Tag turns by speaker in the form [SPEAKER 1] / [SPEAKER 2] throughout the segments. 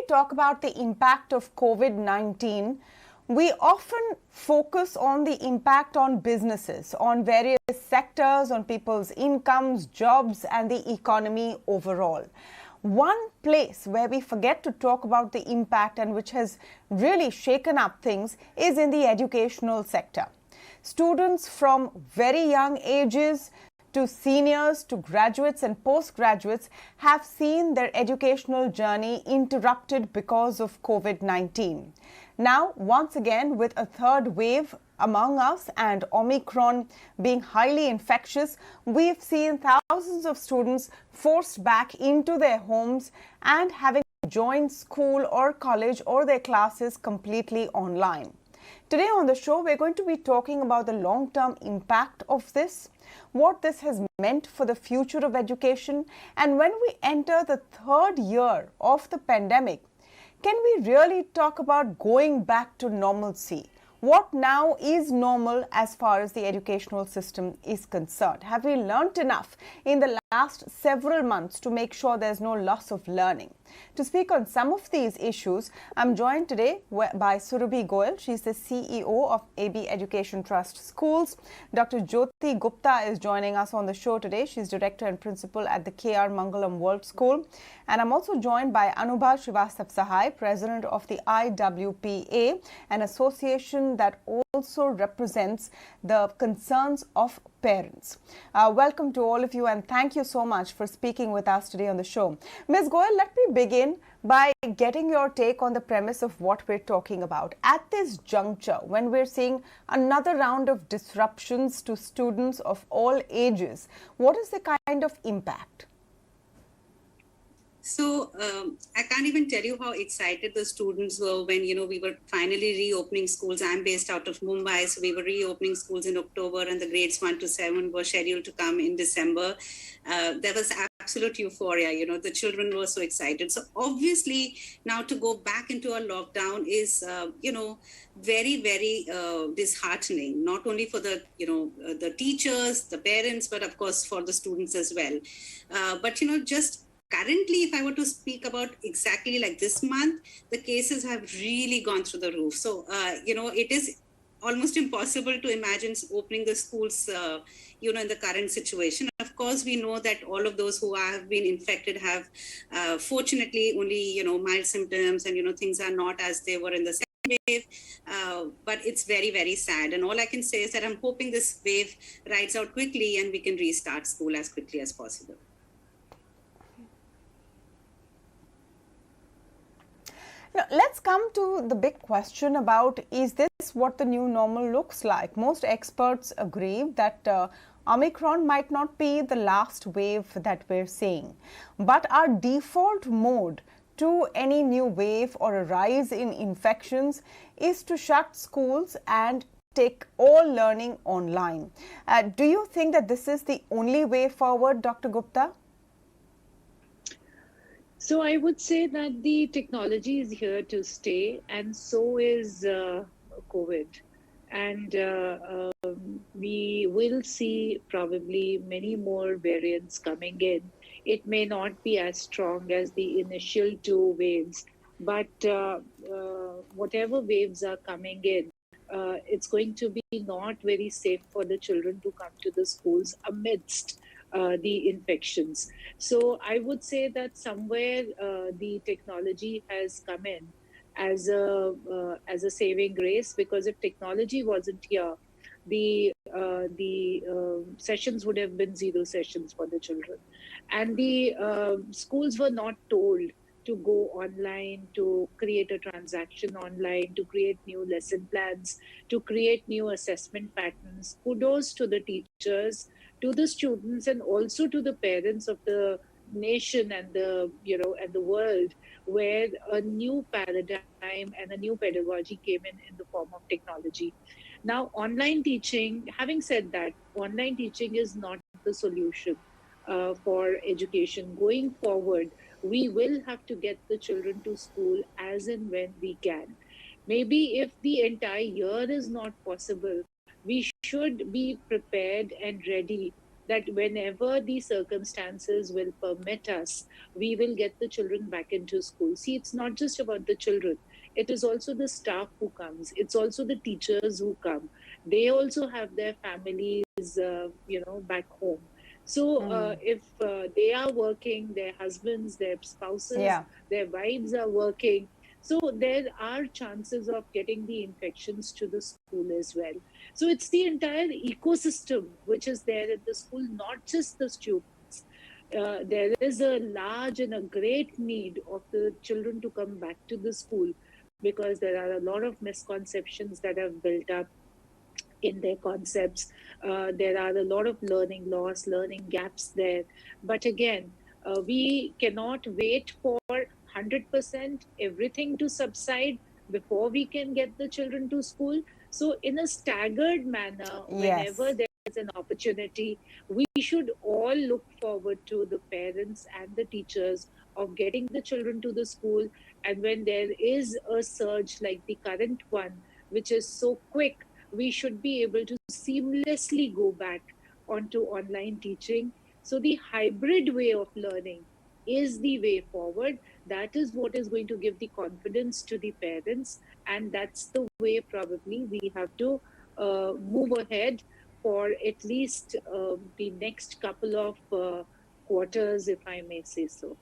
[SPEAKER 1] talk about the impact of COVID-19, we often focus on the impact on businesses, on various sectors, on people's incomes, jobs, and the economy overall. One place where we forget to talk about the impact and which has really shaken up things is in the educational sector. Students from very young ages to seniors, to graduates and postgraduates have seen their educational journey interrupted because of COVID-19. Now, once again, with a third wave among us and Omicron being highly infectious, we've seen thousands of students forced back into their homes and having joined school or college or their classes completely online. Today on the show, we're going to be talking about the long-term impact of this, what this has meant for the future of education, and when we enter the third year of the pandemic, can we really talk about going back to normalcy? What now is normal as far as the educational system is concerned? Have we learnt enough in the last several months to make sure there's no loss of learning? To speak on some of these issues, I'm joined today by Surabhi Goyal. She's the CEO of AB Education Trust Schools. Dr. Jyoti Gupta is joining us on the show today. She's Director and Principal at the K.R. Mangalam World School. And I'm also joined by Anubha Srivastava Sahai, President of the IWPA, an association that also represents the concerns of parents. Welcome to all of you and thank you so much for speaking with us today on the show. Ms. Goyal, let me begin by getting your take on the premise of what we're talking about. At this juncture, when we're seeing another round of disruptions to students of all ages, what is the kind of impact?
[SPEAKER 2] So I can't even tell you how excited the students were when, we were finally reopening schools. I'm based out of Mumbai, so we were reopening schools in October and the grades 1 to 7 were scheduled to come in December. There was absolute euphoria, the children were so excited. So obviously now to go back into a lockdown is, very, very disheartening, not only for the, the teachers, the parents, but of course for the students as well. But, just currently, if I were to speak about exactly like this month, the cases have really gone through the roof. So, it is almost impossible to imagine opening the schools, in the current situation. Of course, we know that all of those who have been infected have, fortunately, only, mild symptoms and, things are not as they were in the second wave. But it's very, very sad. And all I can say is that I'm hoping this wave rides out quickly and we can restart school as quickly as possible.
[SPEAKER 1] Now, let's come to the big question about, is this what the new normal looks like? Most experts agree that Omicron might not be the last wave that we're seeing, but our default mode to any new wave or a rise in infections is to shut schools and take all learning online. Do you think that this is the only way forward, Dr. Gupta?
[SPEAKER 3] So I would say that the technology is here to stay, and so is COVID. And we will see probably many more variants coming in. It may not be as strong as the initial two waves, but whatever waves are coming in, it's going to be not very safe for the children to come to the schools amidst the infections. So I would say that somewhere the technology has come in as a saving grace, because if technology wasn't here, the sessions would have been 0 sessions for the children, and the schools were not told to go online, to create a transaction online, to create new lesson plans, to create new assessment patterns. Kudos to the teachers, to the students, and also to the parents of the nation and the and the world, where a new paradigm and a new pedagogy came in the form of technology. Now, online teaching, having said that, online teaching is not the solution for education. Going forward, we will have to get the children to school as and when we can. Maybe if the entire year is not possible, we should be prepared and ready that whenever the circumstances will permit us, we will get the children back into school. See, it's not just about the children. It is also the staff who comes. It's also the teachers who come. They also have their families, back home. So if they are working, their husbands, their spouses,
[SPEAKER 1] Yeah.
[SPEAKER 3] their wives are working, so there are chances of getting the infections to the school as well. So it's the entire ecosystem which is there in the school, not just the students. There is a large and a great need of the children to come back to the school, because there are a lot of misconceptions that have built up in their concepts. There are a lot of learning loss, learning gaps there. But again, we cannot wait for 100% everything to subside before we can get the children to school. So in a staggered manner, whenever there is an opportunity, we should all look forward to, the parents and the teachers, of getting the children to the school. And when there is a surge like the current one, which is so quick, we should be able to seamlessly go back onto online teaching. So the hybrid way of learning is the way forward. That is what is going to give the confidence to the parents, and that's the way probably we have to move ahead for at least the next couple of quarters, if I may say so.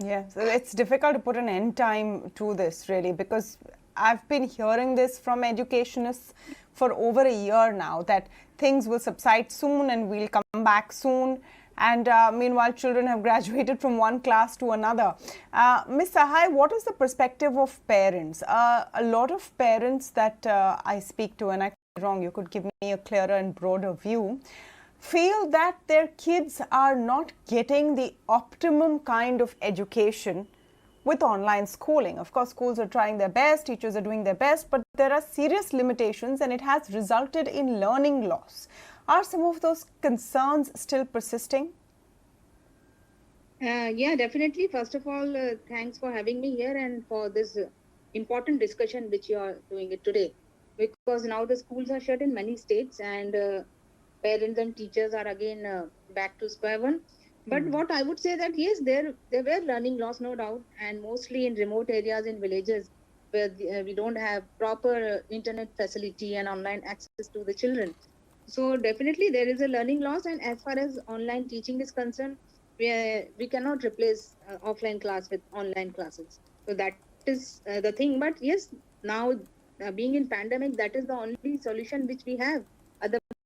[SPEAKER 1] Yeah, so it's difficult to put an end time to this, really, because I've been hearing this from educationists for over a year now, that things will subside soon and we'll come back soon. And meanwhile, children have graduated from one class to another. Ms. Sahai, what is the perspective of parents? A lot of parents that I speak to, and I could be wrong, you could give me a clearer and broader view, feel that their kids are not getting the optimum kind of education with online schooling. Of course, schools are trying their best, teachers are doing their best, but there are serious limitations and it has resulted in learning loss. Are some of those concerns still persisting?
[SPEAKER 4] Yeah, definitely. First of all, thanks for having me here and for this important discussion which you are doing it today. Because now the schools are shut in many states, and parents and teachers are again back to square one. But what I would say that yes, there were learning loss, no doubt, and mostly in remote areas in villages where we don't have proper internet facility and online access to the children. So definitely there is a learning loss, and as far as online teaching is concerned, we cannot replace offline class with online classes. So that is the thing. But yes, now being in pandemic, that is the only solution which we have.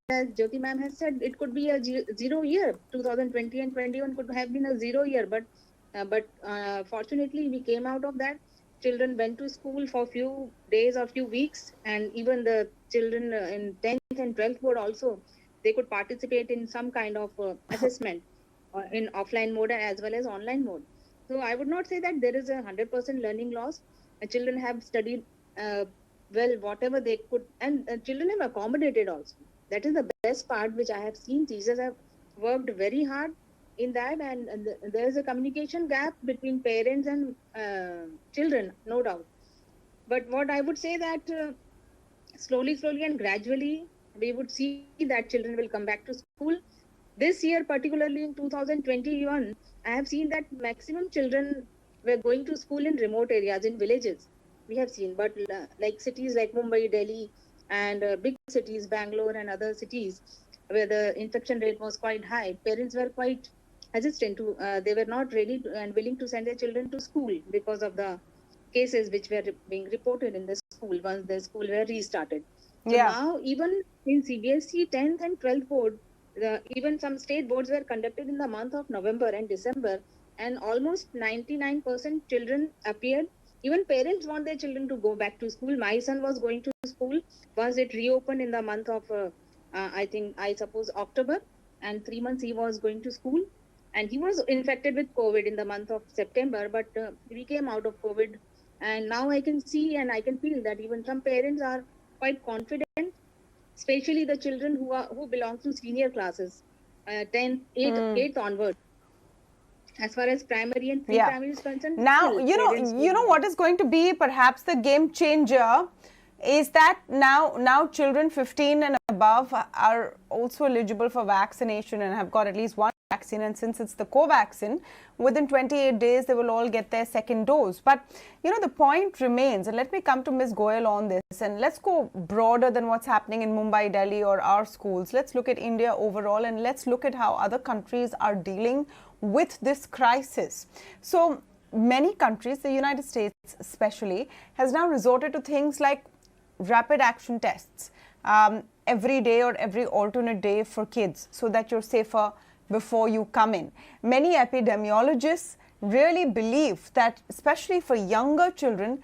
[SPEAKER 4] As Jyoti ma'am has said, it could be a 0 year. 2020 and 21 could have been a 0 year, but fortunately we came out of that. Children went to school for few days or few weeks, and even the children in 10th and 12th board also, they could participate in some kind of assessment in offline mode as well as online mode. So I would not say that there is a 100% learning loss. Children have studied well whatever they could, and children have accommodated also. That is the best part which I have seen. Teachers have worked very hard in that, and there is a communication gap between parents and children, no doubt. But what I would say that slowly and gradually, we would see that children will come back to school. This year, particularly in 2021, I have seen that maximum children were going to school in remote areas, in villages. We have seen, but like cities like Mumbai, Delhi, and big cities, Bangalore and other cities, where the infection rate was quite high, parents were quite hesitant to, they were not ready and willing to send their children to school because of the cases which were being reported in the school once the school were restarted. So now even in CBSE 10th and 12th board, even some state boards were conducted in the month of November and December, and almost 99% children appeared. Even parents want their children to go back to school. My son was going to school once it reopened in the month of, I suppose October, and 3 months he was going to school. And he was infected with COVID in the month of September, but we came out of COVID. And now I can see and I can feel that even some parents are quite confident, especially the children who belong to senior classes, 10th, 8th onward. As far as primary and pre-primary is concerned.
[SPEAKER 1] Now, you know what is going to be perhaps the game changer is that now children 15 and above are also eligible for vaccination and have got at least one vaccine, and since it's the Covaxin, within 28 days they will all get their second dose. But the point remains, and let me come to Ms. Goyal on this, and let's go broader than what's happening in Mumbai, Delhi or our schools. Let's look at India overall, and let's look at how other countries are dealing with this crisis. So many countries, the United States especially, has now resorted to things like rapid action tests every day or every alternate day for kids so that you're safer before you come in. Many epidemiologists really believe that, especially for younger children,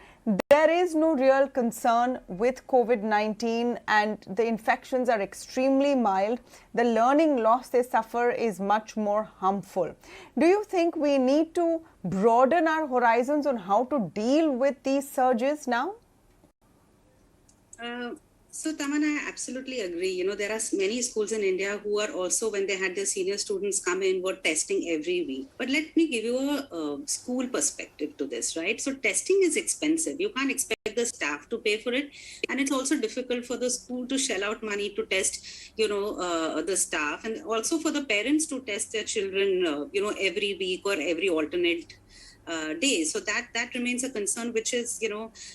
[SPEAKER 1] there is no real concern with COVID-19 and the infections are extremely mild. The learning loss they suffer is much more harmful. Do you think we need to broaden our horizons on how to deal with these surges now?
[SPEAKER 2] So, Taman, I absolutely agree. There are many schools in India who are also, when they had their senior students come in, were testing every week. But let me give you a school perspective to this, right? So testing is expensive. You can't expect the staff to pay for it. And it's also difficult for the school to shell out money to test, the staff, and also for the parents to test their children, every week or every alternate days. So that remains a concern, which is,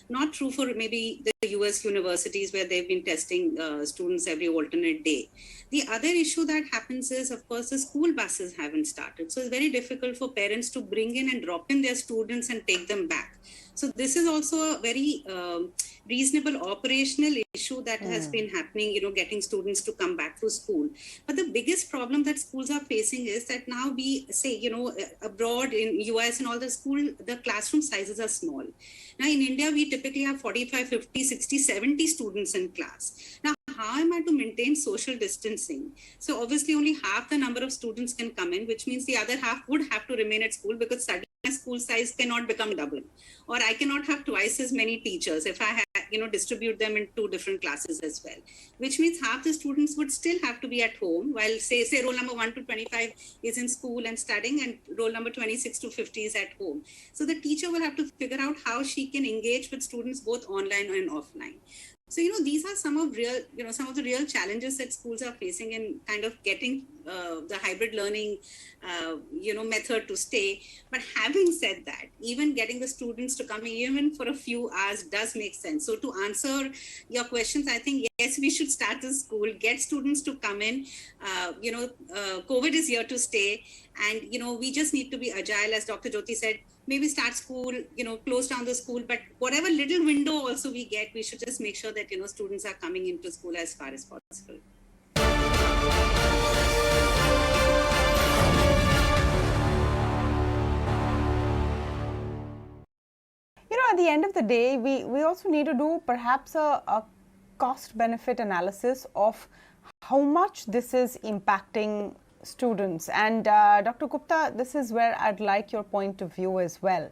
[SPEAKER 2] not true for maybe the US universities where they've been testing students every alternate day. The other issue that happens is, of course, the school buses haven't started. So it's very difficult for parents to bring in and drop in their students and take them back. So this is also a very reasonable operational issue that has been happening, getting students to come back to school. But the biggest problem that schools are facing is that now we say, abroad in US and all the classroom sizes are small. Now in India, we typically have 45, 50, 60, 70 students in class. Now, how am I to maintain social distancing? So obviously only half the number of students can come in, which means the other half would have to remain at school because suddenly my school size cannot become double, or I cannot have twice as many teachers if I distribute them in two different classes as well, which means half the students would still have to be at home while say roll number 1 to 25 is in school and studying, and roll number 26 to 50 is at home. So the teacher will have to figure out how she can engage with students both online and offline. So, these are some of the real challenges that schools are facing in kind of getting the hybrid learning, method to stay. But having said that, even getting the students to come in, even for a few hours, does make sense. So to answer your questions, I think, yes, we should start the school, get students to come in. COVID is here to stay. And, we just need to be agile, as Dr. Jyoti said. Maybe start school, close down the school, but whatever little window also we get, we should just make sure that, students are coming into school as far as possible.
[SPEAKER 1] At the end of the day, we also need to do perhaps a cost-benefit analysis of how much this is impacting students. And Dr. Gupta, this is where I'd like your point of view as well.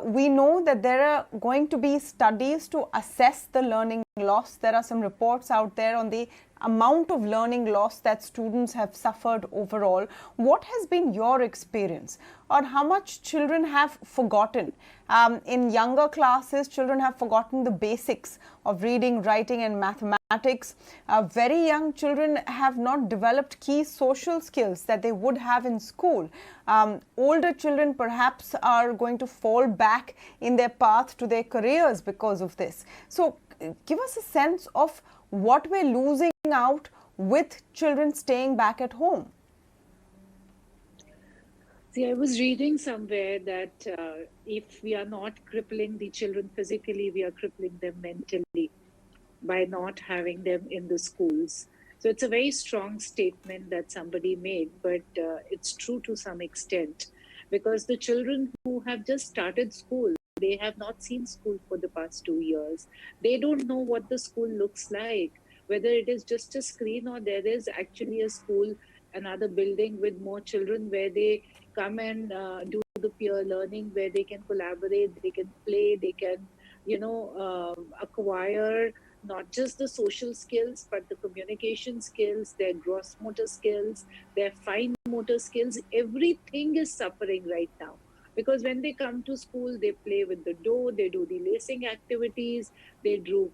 [SPEAKER 1] We know that there are going to be studies to assess the learning loss. There are some reports out there on the amount of learning loss that students have suffered overall. What has been your experience on how much children have forgotten? In younger classes, children have forgotten the basics of reading, writing and mathematics. Very young children have not developed key social skills that they would have in school. Older children perhaps are going to fall back in their path to their careers because of this. So give us a sense of what we're losing out with children staying back at home.
[SPEAKER 3] See, I was reading somewhere that if we are not crippling the children physically, we are crippling them mentally by not having them in the schools. So it's a very strong statement that somebody made, but it's true to some extent, because the children who have just started school, they have not seen school for the past 2 years. They don't know what the school looks like, whether it is just a screen or there is actually a school, another building with more children where they come and do the peer learning, where they can collaborate, they can play, they can, acquire not just the social skills, but the communication skills, their gross motor skills, their fine motor skills. Everything is suffering right now. Because when they come to school, they play with the dough, they do the lacing activities, they do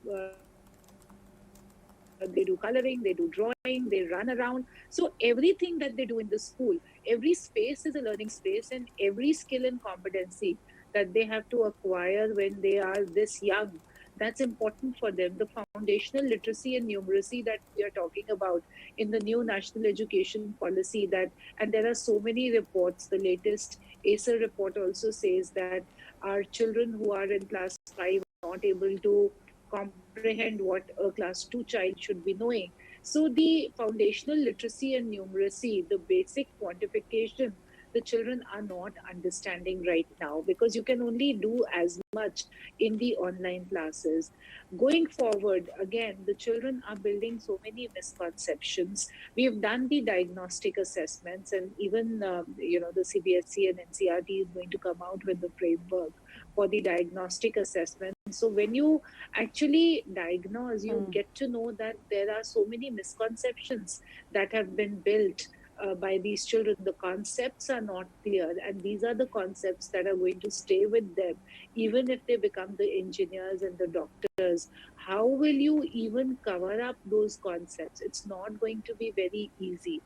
[SPEAKER 3] coloring, they do drawing, they run around. So everything that they do in the school, every space is a learning space, and every skill and competency that they have to acquire when they are this young, that's important for them. The foundational literacy and numeracy that we are talking about in the new national education policy, that, and there are so many reports. The latest ACER report also says that our children who are in class 5 are not able to comprehend what a class 2 child should be knowing. So the foundational literacy and numeracy, the basic quantification, the children are not understanding right now, because you can only do as much in the online classes. Going forward, again, the children are building so many misconceptions. We have done the diagnostic assessments, and even the CBSE and NCERT is going to come out with the framework for the diagnostic assessment. So when you actually diagnose, you get to know that there are so many misconceptions that have been built by these children. The concepts are not clear, and these are the concepts that are going to stay with them even if they become the engineers and the doctors. How will you even cover up those concepts? It's not going to be very easy.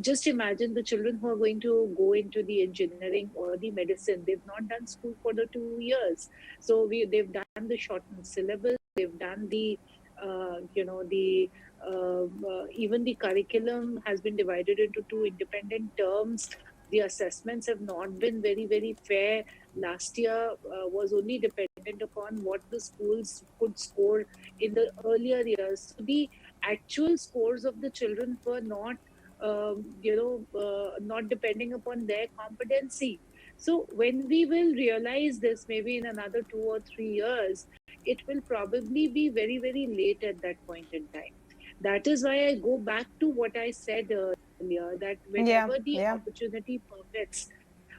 [SPEAKER 3] Just imagine the children who are going to go into the engineering or the medicine. They've not done school for the 2 years, so they've done the shortened syllabus, they've done the even the curriculum has been divided into 2 independent terms. The assessments have not been very, very fair. Last year was only dependent upon what the schools could score in the earlier years. So the actual scores of the children were not, not depending upon their competency. So when we will realize this, maybe in another 2 or 3 years, it will probably be very, very late at that point in time. That is why I go back to what I said earlier, that whenever the opportunity permits,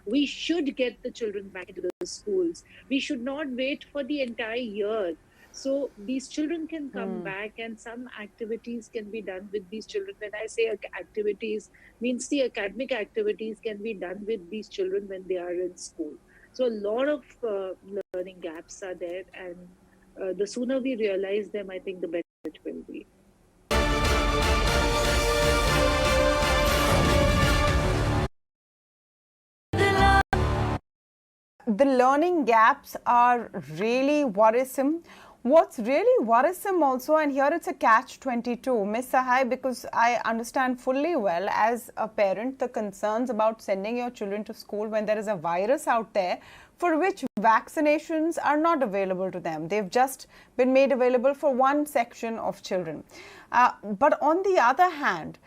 [SPEAKER 3] we should get the children back into the schools. We should not wait for the entire year. So these children can come back, and some activities can be done with these children. When I say activities, means the academic activities can be done with these children when they are in school. So a lot of learning gaps are there, and the sooner we realize them, I think the better it will be.
[SPEAKER 1] The learning gaps are really worrisome. What's really worrisome also, and here it's a catch-22, Ms. Sahai, because I understand fully well as a parent the concerns about sending your children to school when there is a virus out there for which vaccinations are not available to them. They've just been made available for one section of children. But on the other hand,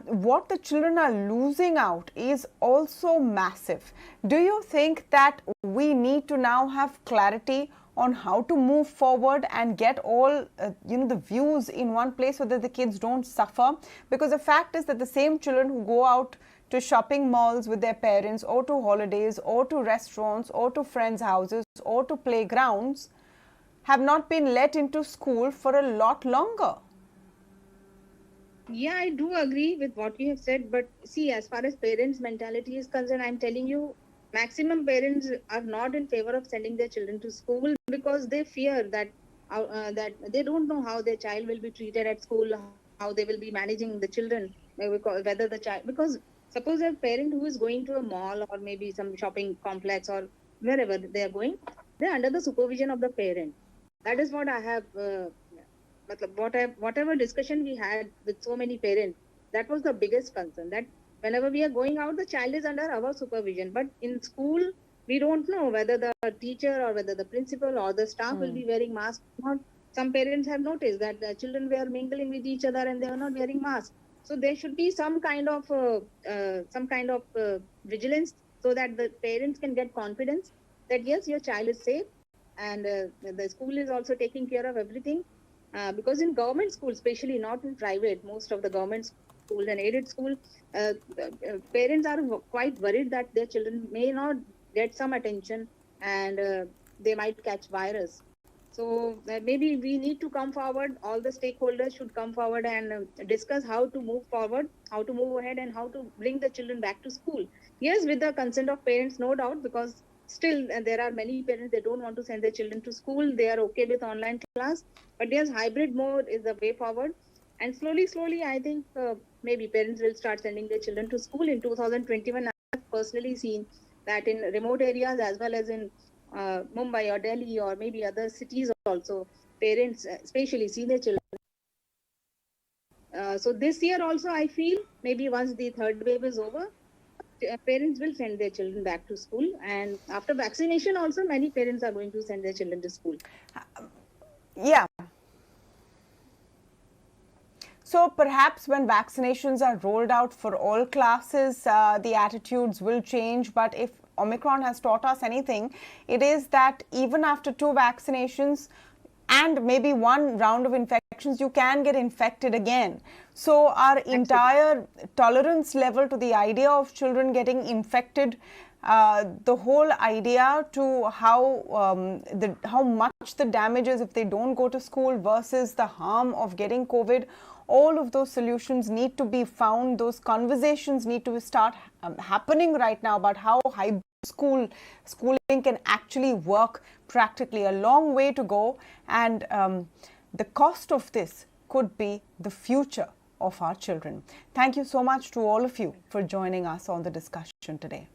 [SPEAKER 1] what the children are losing out is also massive. Do you think that we need to now have clarity on how to move forward and get all the views in one place so that the kids don't suffer? Because the fact is that the same children who go out to shopping malls with their parents, or to holidays, or to restaurants, or to friends' houses, or to playgrounds have not been let into school for a lot longer.
[SPEAKER 4] Yeah, I do agree with what you have said, but see, as far as parents' mentality is concerned, I'm telling you, maximum parents are not in favor of sending their children to school because they fear that they don't know how their child will be treated at school, how they will be managing the children, whether the child, because suppose a parent who is going to a mall or maybe some shopping complex or wherever they are going, they're under the supervision of the parent. That is what I have. Whatever discussion we had with so many parents, that was the biggest concern, that whenever we are going out, the child is under our supervision. But in school, we don't know whether the teacher or whether the principal or the staff will be wearing masks or not. Some parents have noticed that the children were mingling with each other and they are not wearing masks. So there should be some kind of vigilance so that the parents can get confidence that yes, your child is safe, and the school is also taking care of everything. Because in government schools, especially not in private, most of the government schools and aided schools, parents are quite worried that their children may not get some attention and they might catch virus. So maybe we need to come forward. All the stakeholders should come forward and discuss how to move forward, how to move ahead, and how to bring the children back to school. Yes, with the consent of parents, no doubt, because still there are many parents, they don't want to send their children to school. They are okay with online class. But yes, hybrid mode is the way forward. And slowly, I think maybe parents will start sending their children to school in 2021. I've personally seen that in remote areas as well as in Mumbai or Delhi or maybe other cities also, parents especially see their children. So this year also, I feel maybe once the third wave is over, parents will send their children back to school. And after vaccination also, many parents are going to send their children to school.
[SPEAKER 1] Yeah. So perhaps when vaccinations are rolled out for all classes, the attitudes will change. But if Omicron has taught us anything, it is that even after 2 vaccinations and maybe 1 round of infections, you can get infected again. So our entire tolerance level to the idea of children getting infected, the whole idea to how much the damage is if they don't go to school versus the harm of getting COVID, all of those solutions need to be found. Those conversations need to start happening right now about how hybrid schooling can actually work practically. A long way to go, and the cost of this could be the future of our children. Thank you so much to all of you for joining us on the discussion today.